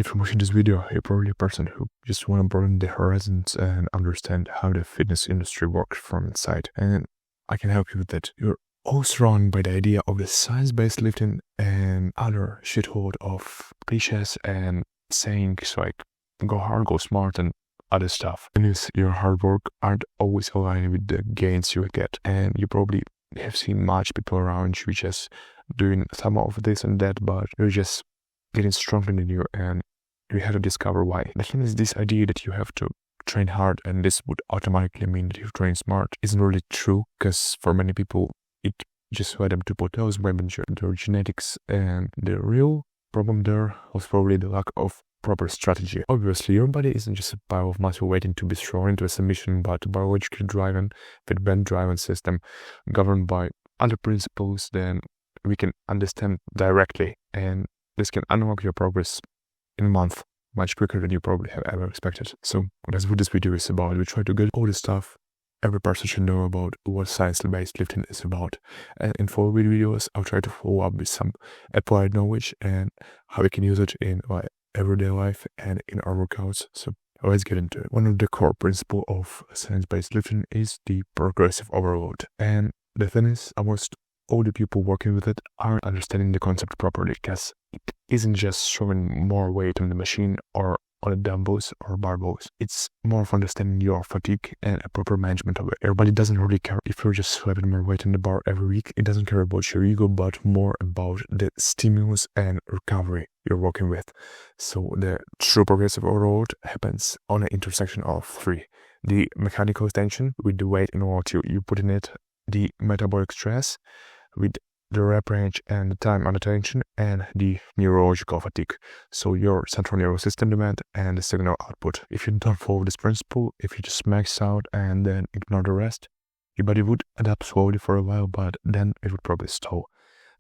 If you're watching this video, you're probably a person who just want to broaden the horizons and understand how the fitness industry works from inside. And I can help you with that. You're all surrounded by the idea of the science-based lifting and other shithole of cliches and sayings like go hard, go smart, and other stuff. And your hard work aren't always aligned with the gains you get. And you probably have seen much people around you just doing some of this and that, but you're just getting stronger than you, and you have to discover why. The thing is, this idea that you have to train hard and this would automatically mean that you train smart isn't really true, because for many people it just led them to potholes by their genetics, and the real problem there was probably the lack of proper strategy. Obviously, your body isn't just a pile of muscle waiting to be thrown into a submission, but biologically driven, feedback-driven system governed by other principles than we can understand directly, and this can unlock your progress in a month much quicker than you probably have ever expected. So that's what this video is about. We try to get all the stuff every person should know about what science-based lifting is about. And in following videos, I'll try to follow up with some applied knowledge and how we can use it in our everyday life and in our workouts. So let's get into it. One of the core principles of science-based lifting is the progressive overload. And the thing is, almost all the people working with it aren't understanding the concept properly, because it isn't just showing more weight on the machine or on the dumbbells or barbells. It's more of understanding your fatigue and a proper management of it. Everybody doesn't really care if you're just having more weight on the bar every week. It doesn't care about your ego, but more about the stimulus and recovery you're working with. So the true progressive overload happens on an intersection of three: the mechanical tension with the weight and what you put in it, the metabolic stress with the rep range and the time under tension, and the neurological fatigue, so your central nervous system demand and the signal output. If you don't follow this principle, if you just max out and then ignore the rest, your body would adapt slowly for a while, but then it would probably stall.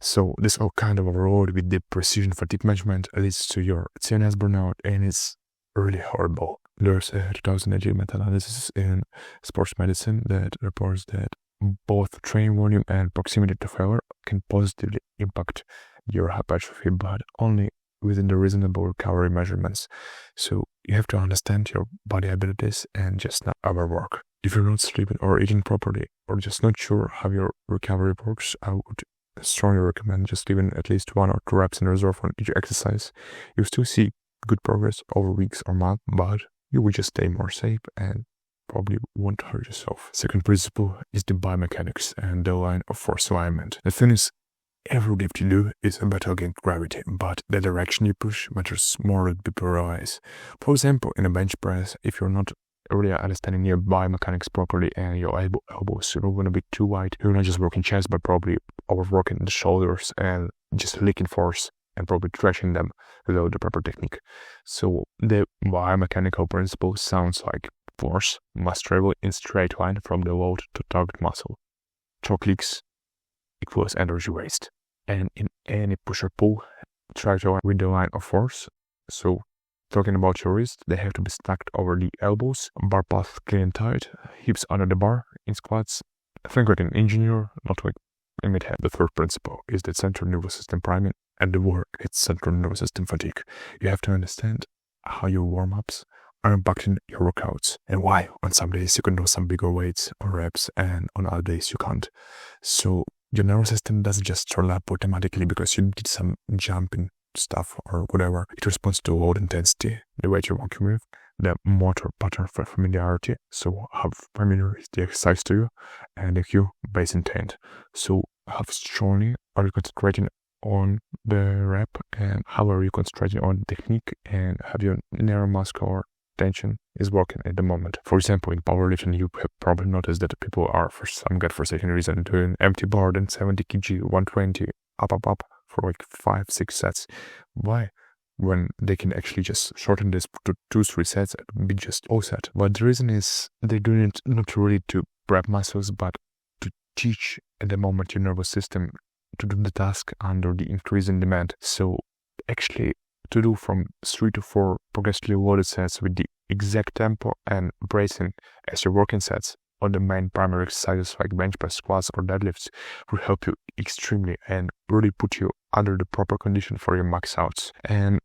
So this all kind of overload with the precision fatigue management leads to your CNS burnout, and it's really horrible. There's a 2018 meta-analysis in sports medicine that reports that both training volume and proximity to failure can positively impact your hypertrophy, but only within the reasonable recovery measurements. So you have to understand your body abilities and just not overwork. If you're not sleeping or eating properly, or just not sure how your recovery works, I would strongly recommend just leaving at least 1 or 2 reps in reserve on each exercise. You still see good progress over weeks or months, but you will just stay more safe and probably won't hurt yourself. Second principle is the biomechanics and the line of force alignment. The thing is, every lift you do is a battle against gravity, but the direction you push matters more than people realize. For example, in a bench press, if you're not really understanding your biomechanics properly and your elbows are going to be too wide, you're not just working chest, but probably overworking the shoulders and just leaking force and probably stretching them without the proper technique. So the biomechanical principle sounds like force must travel in straight line from the load to target muscle. Torque leaks equals energy waste. And in any push or pull, try to align with the line of force. So talking about your wrist, they have to be stacked over the elbows, bar path clean and tight, hips under the bar in squats. Think like an engineer, not like a midhead. The third principle is the central nervous system priming, and the word is central nervous system fatigue. You have to understand how your warm-ups are impacting your workouts and why on some days you can do some bigger weights or reps and on other days you can't. So your nervous system doesn't just turn up automatically because you did some jumping stuff or whatever. It responds to load intensity, the weight you're working with, the motor pattern for familiarity, so how familiar is the exercise to you, and the cue base intent. So how strongly are you concentrating on the rep, and how are you concentrating on technique, and have your neuromuscular tension is working at the moment. For example, in powerlifting, you have probably noticed that people are, for some godforsaken reason, doing empty bar and 70 kg, 120, up for like 5-6 sets. Why? When they can actually just shorten this to 2-3 sets and be just all set. But the reason is they're doing it not really to prep muscles, but to teach at the moment your nervous system to do the task under the increasing demand. So actually to do from 3 to 4 progressively loaded sets with the exact tempo and bracing as your working sets on the main primary exercises like bench press, squats or deadlifts will help you extremely and really put you under the proper condition for your max outs. And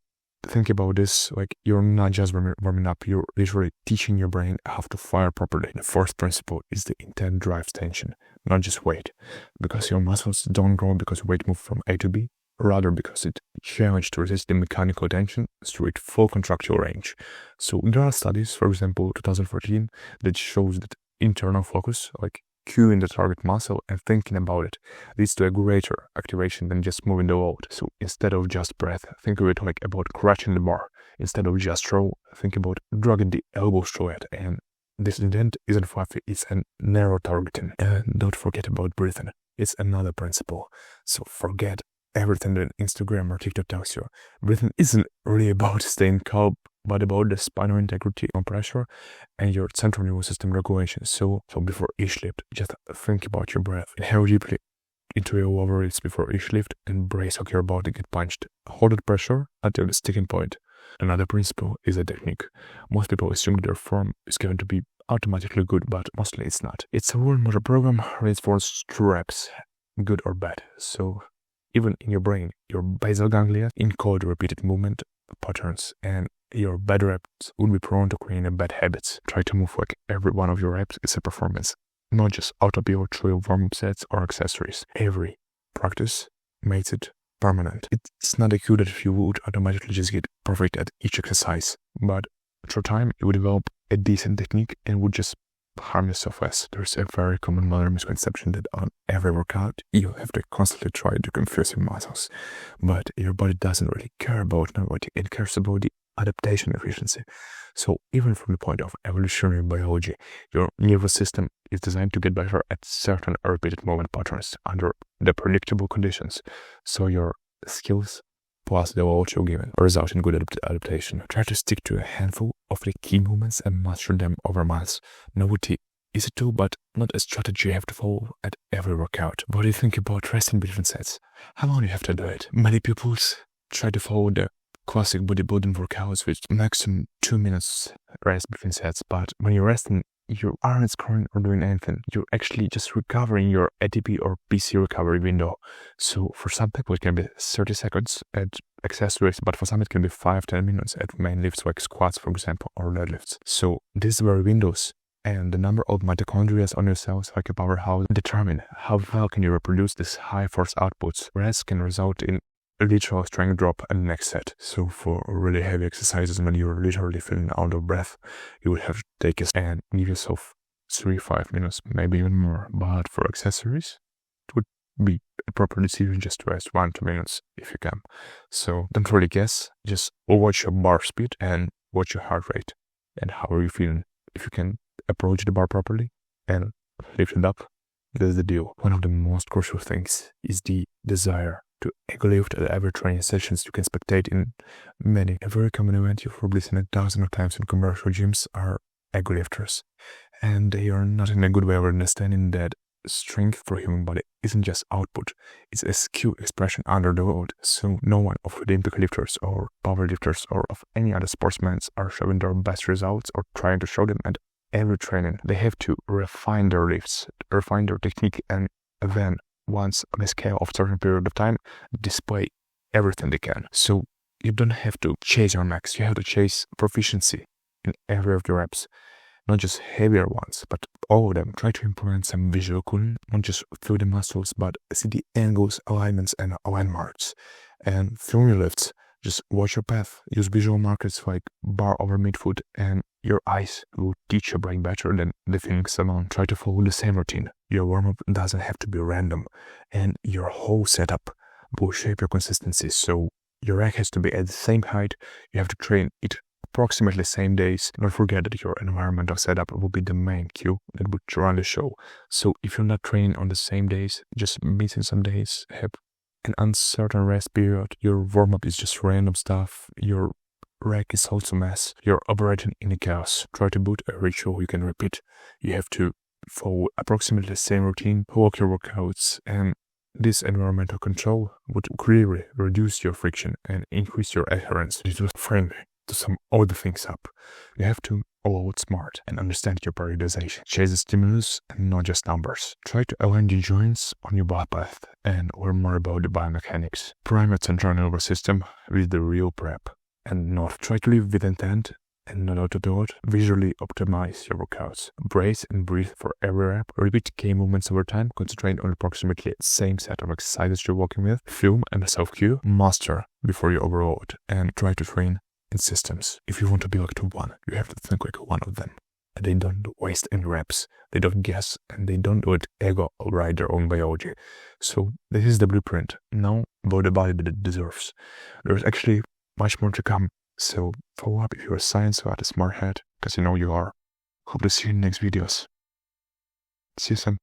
think about this, like you're not just warming up, you're literally teaching your brain how to fire properly. The first principle is the intent drives tension, not just weight, because your muscles don't grow because weight moves from A to B, rather because it challenged to resist the mechanical tension through its full contractile range. So there are studies, for example 2014, that shows that internal focus, like cueing the target muscle and thinking about it, leads to a greater activation than just moving the load. So instead of just breath, think of it like about crushing the bar. Instead of just throw, think about dragging the elbows through it. And this intent isn't fluffy, it's a narrow targeting. And don't forget about breathing. It's another principle. So forget everything that Instagram or TikTok tells you. Breathing isn't really about staying calm, but about the spinal integrity on pressure and your central nervous system regulation. So before each lift, just think about your breath. Inhale deeply into your lower ribs before each lift and brace like you're about to get punched. Hold that pressure until the sticking point. Another principle is a technique. Most people assume that their form is going to be automatically good, but mostly it's not. It's a whole motor program reinforced through reps, good or bad. So even in your brain, your basal ganglia encode repeated movement patterns, and your bad reps would be prone to creating bad habits. Try to move like every one of your reps is a performance, not just auto-pivot through warm-up sets or accessories. Every practice makes it permanent. It's not a cue that you would automatically just get perfect at each exercise, but through time you would develop a decent technique and would just harm yourself less. There's a very common modern misconception that on every workout you have to constantly try to confuse your muscles, but your body doesn't really care about novelty, it cares about the adaptation efficiency. So even from the point of evolutionary biology, your nervous system is designed to get better at certain repeated movement patterns under the predictable conditions. So your skills plus the load you're given result in good adaptation. Try to stick to a handful of the key movements and master them over months. Novelty is a tool, but not a strategy you have to follow at every workout. What do you think about resting between sets? How long do you have to do it? Many people try to follow the classic bodybuilding workouts with maximum 2 minutes rest between sets, but when you're resting, you aren't scoring or doing anything. You're actually just recovering your ATP or PC recovery window. So for some people it can be 30 seconds at accessories, but for some it can be 5-10 minutes at main lifts like squats, for example, or deadlifts. So these were windows, and the number of mitochondria on your cells like a powerhouse determine how well can you reproduce these high force outputs. Rest can result in a literal strength drop at the next set. So for really heavy exercises when you're literally feeling out of breath, you would have to take a and give yourself 3-5 minutes, maybe even more. But for accessories, it would be a proper decision just to rest 1-2 minutes if you can. So don't really guess, just watch your bar speed and watch your heart rate and how are you feeling. If you can approach the bar properly and lift it up, that's the deal. One of the most crucial things is the desire to ego lift at every training sessions you can spectate in many. A very common event you've probably seen 1,000 of times in commercial gyms are ego lifters. And they are not in a good way of understanding that strength for human body isn't just output, it's a skill expression under the load. So no one of Olympic lifters or power lifters or of any other sportsmen are showing their best results or trying to show them at every training. They have to refine their lifts, refine their technique, and then once on a scale of a certain period of time, display everything they can. So you don't have to chase your max, you have to chase proficiency in every of the reps. Not just heavier ones, but all of them. Try to implement some visual cooling, not just through the muscles, but see the angles, alignments, and landmarks. And through your lifts, just watch your path. Use visual markers like bar over midfoot, and your eyes will teach your brain better than the things alone. Try to follow the same routine. Your warm-up doesn't have to be random, and your whole setup will shape your consistency. So your rack has to be at the same height. You have to train it approximately same days. Don't forget that your environmental setup will be the main cue that would run the show. So if you're not training on the same days, just missing some days, have an uncertain rest period, your warm-up is just random stuff, your rack is also mess, you're operating in a chaos. Try to boot a ritual you can repeat. You have to follow approximately the same routine, walk your workouts, and this environmental control would clearly reduce your friction and increase your adherence. It was friendly to sum all the things up. You have to load smart and understand your periodization. Chase the stimulus and not just numbers. Try to align the joints on your blood path and learn more about the biomechanics. Prime your central nervous system with the real prep and not. Try to live with intent and not autopilot. Visually optimize your workouts. Brace and breathe for every rep. Repeat key movements over time. Concentrate on approximately the same set of exercises you're working with. Film and self-cue. Master before you overload. And try to train in systems. If you want to be like to one, you have to think like one of them. They don't waste any reps. They don't guess, and they don't do it ego or write their own biology. So this is the blueprint. Now build the body that it deserves. There's actually much more to come. So follow up if you're a science or a smart head, because you know you are. Hope to see you in the next videos. See you soon.